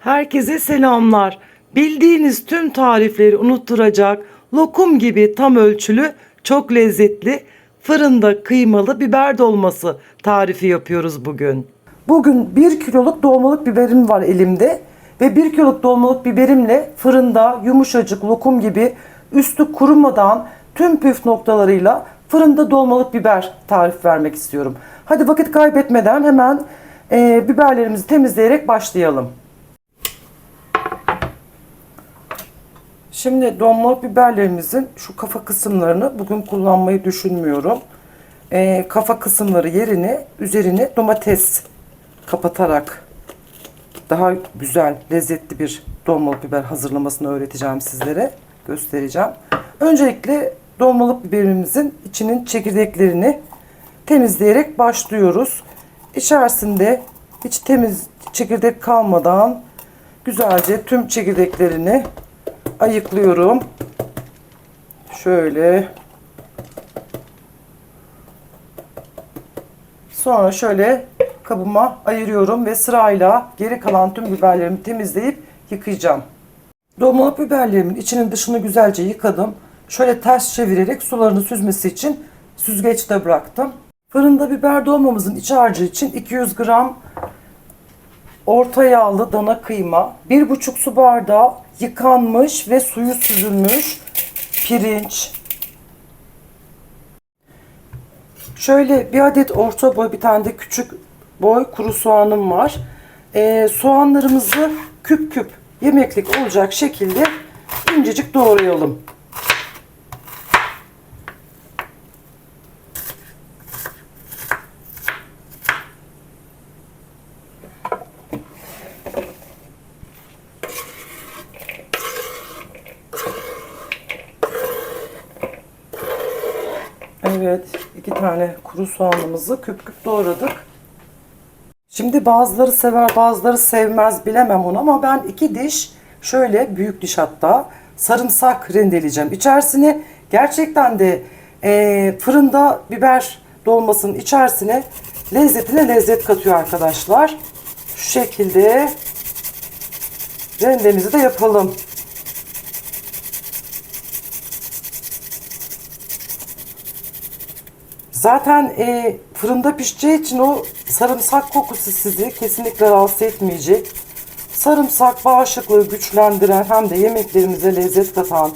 Herkese selamlar. Bildiğiniz tüm tarifleri unutturacak, lokum gibi tam ölçülü, çok lezzetli, fırında kıymalı biber dolması tarifi yapıyoruz bugün. Bugün 1 kiloluk dolmalık biberim var elimde ve 1 kiloluk dolmalık biberimle fırında yumuşacık lokum gibi üstü kurumadan tüm püf noktalarıyla fırında dolmalık biber tarif vermek istiyorum. Hadi vakit kaybetmeden hemen biberlerimizi temizleyerek başlayalım. Şimdi dolmalık biberlerimizin şu kafa kısımlarını bugün kullanmayı düşünmüyorum. Kafa kısımları yerine üzerine domates kapatarak daha güzel, lezzetli bir dolmalık biber hazırlamasını öğreteceğim sizlere. Göstereceğim. Öncelikle dolmalık biberimizin içinin çekirdeklerini temizleyerek başlıyoruz. İçerisinde hiç temiz çekirdek kalmadan güzelce tüm çekirdeklerini ayıklıyorum. Şöyle. Sonra şöyle kabıma ayırıyorum ve sırayla geri kalan tüm biberlerimi temizleyip yıkayacağım. Dolmalık biberlerimin içinin dışını güzelce yıkadım. Şöyle ters çevirerek sularını süzmesi için süzgeçte bıraktım. Fırında biber dolmamızın iç harcı için 200 gram orta yağlı dana kıyma, 1,5 su bardağı yıkanmış ve suyu süzülmüş pirinç. Şöyle bir adet orta boy, bir tane de küçük boy kuru soğanım var. Soğanlarımızı küp küp yemeklik olacak şekilde incecik doğrayalım. Evet, 2 tane kuru soğanımızı küp küp doğradık. Şimdi bazıları sever, bazıları sevmez, bilemem onu, ama ben 2 diş, şöyle büyük diş hatta, sarımsak rendeleyeceğim. İçerisine gerçekten de fırında biber dolmasının içerisine lezzetine lezzet katıyor arkadaşlar. Şu şekilde rendemizi de yapalım. Zaten fırında pişeceği için o sarımsak kokusu sizi kesinlikle rahatsız etmeyecek. Sarımsak bağışıklığı güçlendiren, hem de yemeklerimize lezzet katan,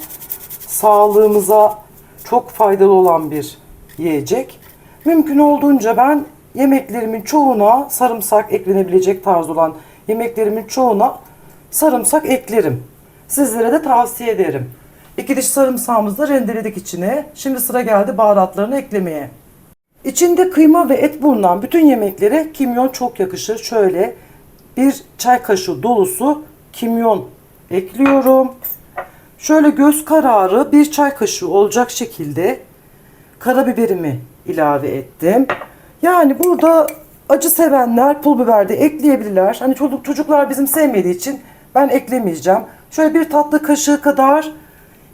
sağlığımıza çok faydalı olan bir yiyecek. Mümkün olduğunca ben yemeklerimin çoğuna sarımsak eklenebilecek tarz olan yemeklerimin çoğuna sarımsak eklerim. Sizlere de tavsiye ederim. 2 diş sarımsağımızı da rendeledik içine. Şimdi sıra geldi baharatlarını eklemeye. İçinde kıyma ve et bulunan bütün yemeklere kimyon çok yakışır. Şöyle 1 çay kaşığı dolusu kimyon ekliyorum. Şöyle göz kararı 1 çay kaşığı olacak şekilde karabiberimi ilave ettim. Yani burada acı sevenler pul biber de ekleyebilirler. Hani çocuklar bizim sevmediği için ben eklemeyeceğim. Şöyle 1 tatlı kaşığı kadar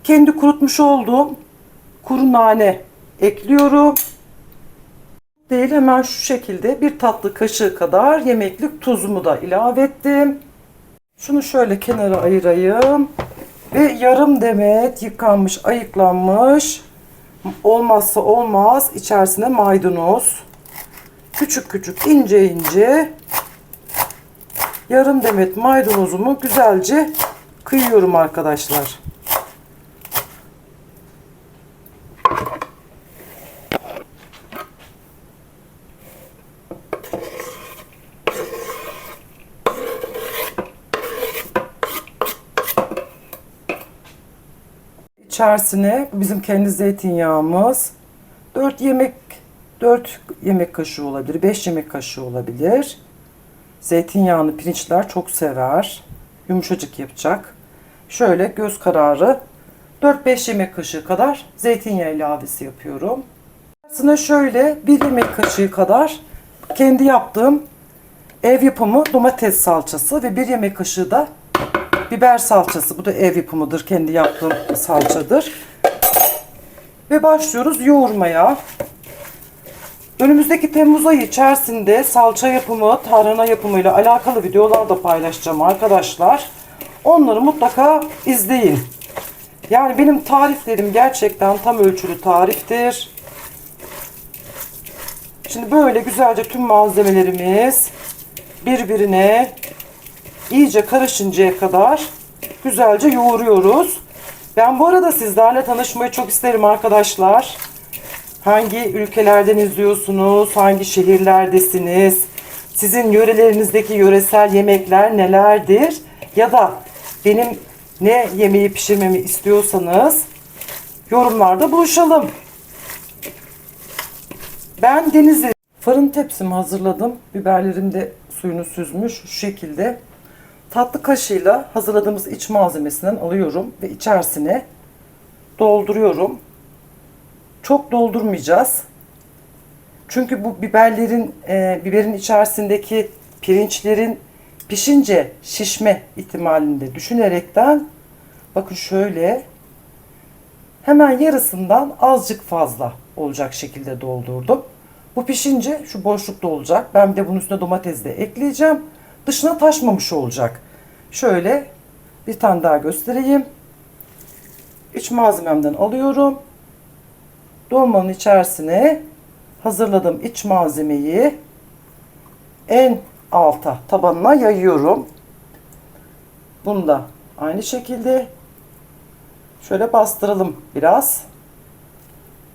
kendi kurutmuş olduğum kuru nane ekliyorum. Değil, hemen şu şekilde 1 tatlı kaşığı kadar yemeklik tuzumu da ilave ettim. Şunu şöyle kenara ayırayım. Ve yarım demet yıkanmış, ayıklanmış, olmazsa olmaz içerisine maydanoz. Küçük küçük, ince ince yarım demet maydanozumu güzelce kıyıyorum arkadaşlar. İçerisine bizim kendi zeytinyağımız 4 yemek kaşığı olabilir, 5 yemek kaşığı olabilir. Zeytinyağını pirinçler çok sever. Yumuşacık yapacak. Şöyle göz kararı 4-5 yemek kaşığı kadar zeytinyağı ilavesi yapıyorum. İçerisine şöyle 1 yemek kaşığı kadar kendi yaptığım ev yapımı domates salçası ve 1 yemek kaşığı da biber salçası. Bu da ev yapımıdır. Kendi yaptığım salçadır. Ve başlıyoruz yoğurmaya. Önümüzdeki Temmuz ayı içerisinde salça yapımı, tarhana yapımıyla alakalı videolar da paylaşacağım arkadaşlar. Onları mutlaka izleyin. Yani benim tariflerim gerçekten tam ölçülü tariftir. Şimdi böyle güzelce tüm malzemelerimiz birbirine iyice karışıncaya kadar güzelce yoğuruyoruz. Ben bu arada sizlerle tanışmayı çok isterim arkadaşlar. Hangi ülkelerden izliyorsunuz? Hangi şehirlerdesiniz? Sizin yörelerinizdeki yöresel yemekler nelerdir? Ya da benim ne yemeği pişirmemi istiyorsanız yorumlarda buluşalım. Ben Denizli fırın tepsimi hazırladım. Biberlerim de suyunu süzmüş. Şu şekilde tatlı kaşığıyla hazırladığımız iç malzemesinden alıyorum ve içerisine dolduruyorum. Çok doldurmayacağız. Çünkü bu biberin içerisindeki pirinçlerin pişince şişme ihtimalinde düşünerekten bakın şöyle hemen yarısından azıcık fazla olacak şekilde doldurdum. Bu pişince şu boşlukta olacak. Ben bir de bunun üstüne domates de ekleyeceğim. Dışına taşmamış olacak. Şöyle bir tane daha göstereyim. İç malzememden alıyorum. Dolmanın içerisine hazırladığım iç malzemeyi en alta tabanına yayıyorum. Bunu da aynı şekilde şöyle bastıralım biraz.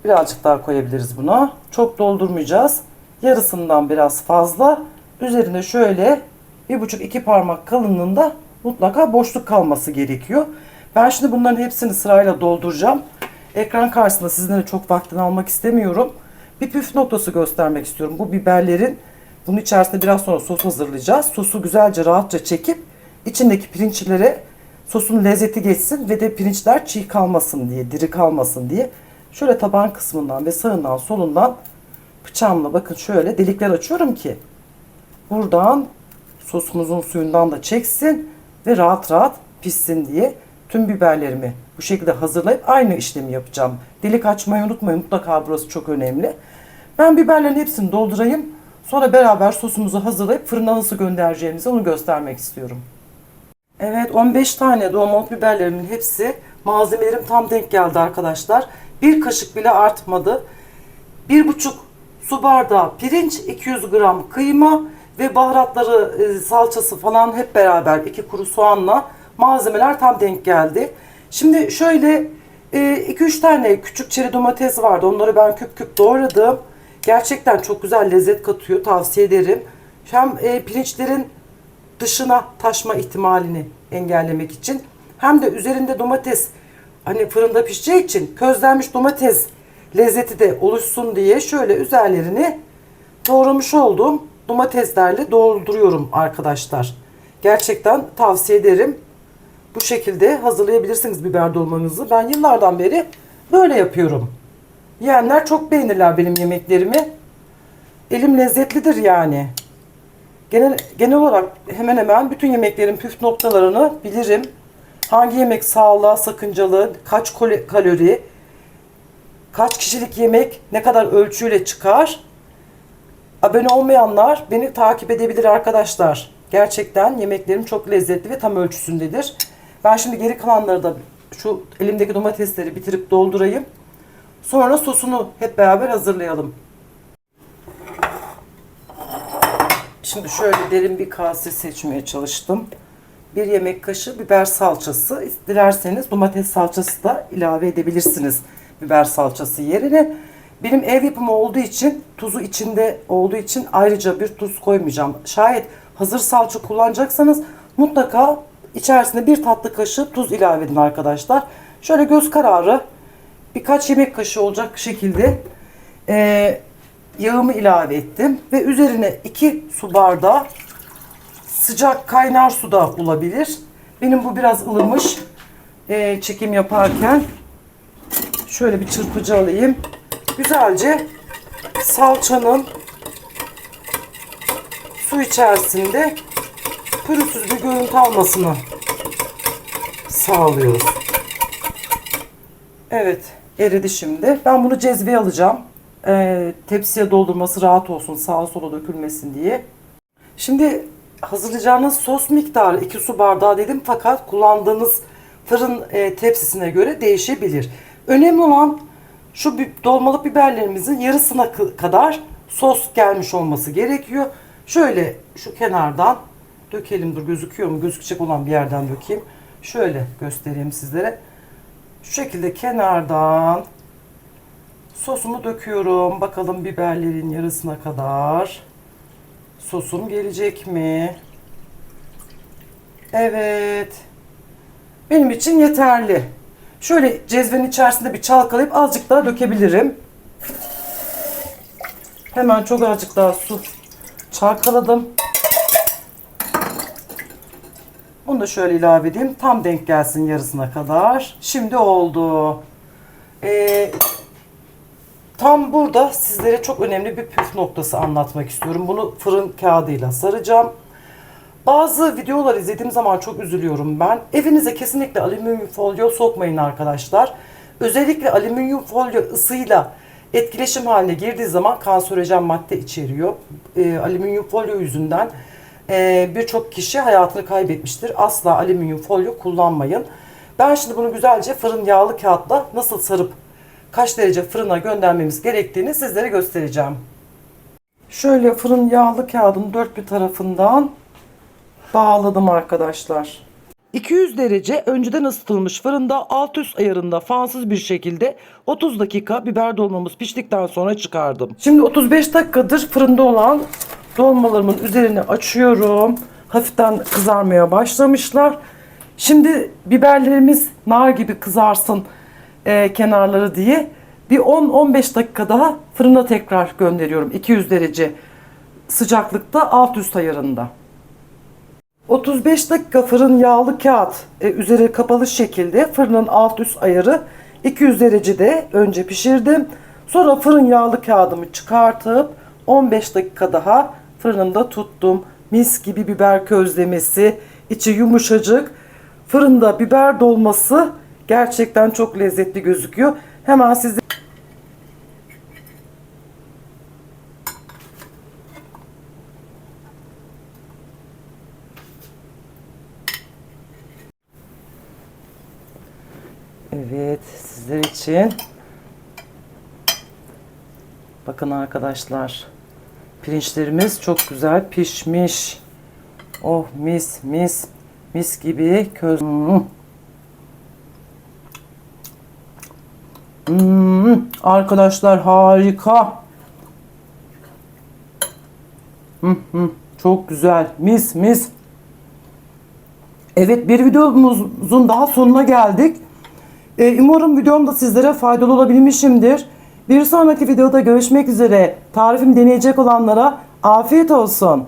Birazcık daha koyabiliriz buna. Çok doldurmayacağız. Yarısından biraz fazla. Üzerine şöyle 1,5-2 parmak kalınlığında mutlaka boşluk kalması gerekiyor. Ben şimdi bunların hepsini sırayla dolduracağım. Ekran karşısında sizlere çok vaktini almak istemiyorum. Bir püf noktası göstermek istiyorum. Bu biberlerin bunun içerisinde biraz sonra sos hazırlayacağız. Sosu güzelce rahatça çekip içindeki pirinçlere sosun lezzeti geçsin ve de pirinçler çiğ kalmasın diye, diri kalmasın diye. Şöyle taban kısmından ve sağından solundan bıçağımla bakın şöyle delikler açıyorum ki buradan sosumuzun suyundan da çeksin ve rahat rahat pişsin diye tüm biberlerimi bu şekilde hazırlayıp aynı işlemi yapacağım. Delik açmayı unutmayın, mutlaka burası çok önemli. Ben biberlerin hepsini doldurayım. Sonra beraber sosumuzu hazırlayıp fırına nasıl göndereceğimizi onu göstermek istiyorum. Evet, 15 tane dolmalık biberlerimin hepsi, malzemelerim tam denk geldi arkadaşlar. Bir kaşık bile artmadı. 1,5 su bardağı pirinç, 200 gram kıyma ve baharatları, salçası falan hep beraber 2 kuru soğanla malzemeler tam denk geldi. Şimdi şöyle 2-3 tane küçük çeri domates vardı. Onları ben küp küp doğradım. Gerçekten çok güzel lezzet katıyor. Tavsiye ederim. Hem pirinçlerin dışına taşma ihtimalini engellemek için hem de üzerinde domates hani fırında pişeceği için közlenmiş domates lezzeti de oluşsun diye şöyle üzerlerini doğramış olduğum domateslerle dolduruyorum arkadaşlar. Gerçekten tavsiye ederim. Bu şekilde hazırlayabilirsiniz biber dolmanızı. Ben yıllardan beri böyle yapıyorum. Yiyenler çok beğenirler benim yemeklerimi. Elim lezzetlidir yani. Genel olarak hemen hemen bütün yemeklerin püf noktalarını bilirim. Hangi yemek sağlığa sakıncalı, kaç kalori, kaç kişilik yemek ne kadar ölçüyle çıkar. Abone olmayanlar beni takip edebilir arkadaşlar. Gerçekten yemeklerim çok lezzetli ve tam ölçüsündedir. Ben şimdi geri kalanları da şu elimdeki domatesleri bitirip doldurayım. Sonra sosunu hep beraber hazırlayalım. Şimdi şöyle derin bir kase seçmeye çalıştım. 1 yemek kaşığı biber salçası. Dilerseniz domates salçası da ilave edebilirsiniz biber salçası yerine. Benim ev yapımı olduğu için, tuzu içinde olduğu için ayrıca bir tuz koymayacağım. Şayet hazır salça kullanacaksanız mutlaka içerisine 1 tatlı kaşığı tuz ilave edin arkadaşlar. Şöyle göz kararı birkaç yemek kaşığı olacak şekilde yağımı ilave ettim. Ve üzerine 2 su bardağı sıcak kaynar su da olabilir. Benim bu biraz ılımış. Çekim yaparken şöyle bir çırpıcı alayım. Güzelce salçanın su içerisinde pürüzsüz bir görüntü almasını sağlıyoruz. Evet, eridi şimdi. Ben bunu cezveye alacağım. Tepsiye doldurması rahat olsun, sağa sola dökülmesin diye. Şimdi hazırlayacağınız sos miktarı 2 su bardağı dedim, fakat kullandığınız fırın tepsisine göre değişebilir. Önemli olan şu dolmalık biberlerimizin yarısına kadar sos gelmiş olması gerekiyor. Şöyle şu kenardan dökelim. Dur, gözüküyor mu? Gözükecek olan bir yerden dökeyim. Şöyle göstereyim sizlere. Şu şekilde kenardan sosumu döküyorum. Bakalım biberlerin yarısına kadar sosum gelecek mi? Evet. Benim için yeterli. Şöyle cezvenin içerisinde bir çalkalayıp azıcık daha dökebilirim. Hemen çok azıcık daha su çalkaladım. Bunu da şöyle ilave edeyim. Tam denk gelsin yarısına kadar. Şimdi oldu. Tam burada sizlere çok önemli bir püf noktası anlatmak istiyorum. Bunu fırın kağıdıyla saracağım. Bazı videolar izlediğim zaman çok üzülüyorum ben. Evinize kesinlikle alüminyum folyo sokmayın arkadaşlar. Özellikle alüminyum folyo ısıyla etkileşim haline girdiği zaman kanserojen madde içeriyor. Alüminyum folyo yüzünden birçok kişi hayatını kaybetmiştir. Asla alüminyum folyo kullanmayın. Ben şimdi bunu güzelce fırın yağlı kağıtla nasıl sarıp kaç derece fırına göndermemiz gerektiğini sizlere göstereceğim. Şöyle fırın yağlı kağıdın dört bir tarafından bağladım arkadaşlar. 200 derece önceden ısıtılmış fırında alt üst ayarında fansız bir şekilde 30 dakika biber dolmamız piştikten sonra çıkardım. Şimdi 35 dakikadır fırında olan dolmalarımın üzerini açıyorum. Hafiften kızarmaya başlamışlar. Şimdi biberlerimiz nar gibi kızarsın kenarları diye bir 10-15 dakika daha fırına tekrar gönderiyorum. 200 derece sıcaklıkta alt üst ayarında. 35 dakika fırın yağlı kağıt üzeri kapalı şekilde fırının alt üst ayarı 200 derecede önce pişirdim. Sonra fırın yağlı kağıdımı çıkartıp 15 dakika daha fırında tuttum. Mis gibi biber közlemesi, içi yumuşacık. Fırında biber dolması gerçekten çok lezzetli gözüküyor. Hemen size evet, sizler için bakın arkadaşlar, pirinçlerimiz çok güzel pişmiş. Oh, mis mis mis gibi köz. Arkadaşlar harika. Çok güzel, mis mis. Evet, bir videomuzun daha sonuna geldik. Umarım videom da sizlere faydalı olabilmişimdir. Bir sonraki videoda görüşmek üzere. Tarifimi deneyecek olanlara afiyet olsun.